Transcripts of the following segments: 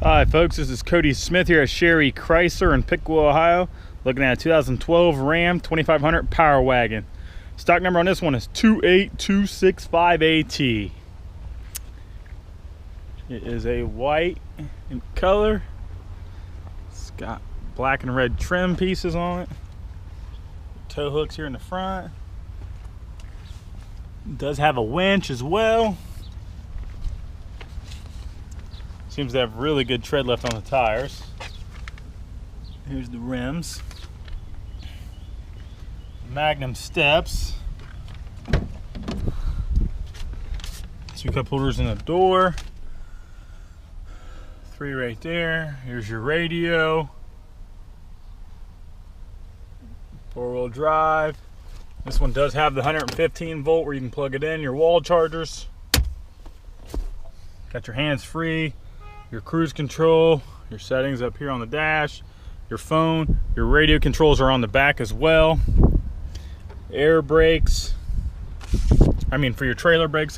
Hi folks, this is Cody Smith here at Sherry Chrysler in Piqua, Ohio. Looking at a 2012 Ram 2500 Power Wagon. Stock number on this one is 28265AT. It is a white in color. It's got black and red trim pieces on it. Tow hooks here in the front. It does have a winch as well. Seems to have really good tread left on the tires. Here's the rims. Magnum steps. 2 cup holders in the door. 3 right there. Here's your radio. 4-wheel drive. This one does have the 115 volt where you can plug it in, your wall chargers. Got your hands free. Your cruise control, your settings up here on the dash, your phone, your radio controls are on the back as well. Air brakes, for your trailer brakes.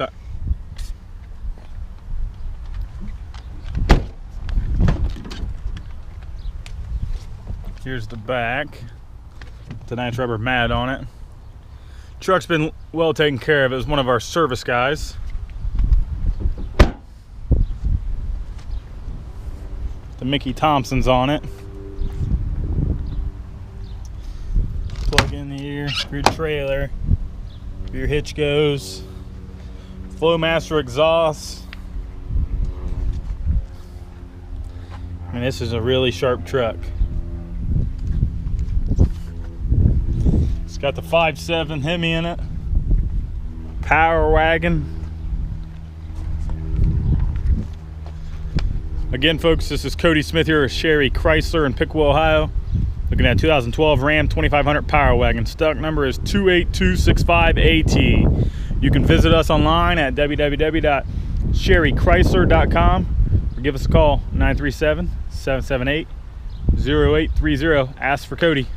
Here's the back. It's a nice rubber mat on it. Truck's been well taken care of. It was one of our service guys. The Mickey Thompson's on it. Plug in here for your trailer, where your hitch goes. Flowmaster exhaust. This is a really sharp truck. It's got the 5.7 Hemi in it. Power Wagon. Again, folks, this is Cody Smith here at Sherry Chrysler in Piqua, Ohio. Looking at a 2012 Ram 2500 Power Wagon. Stock number is 28265AT. You can visit us online at www.sherrychrysler.com or give us a call, 937-778-0830. Ask for Cody.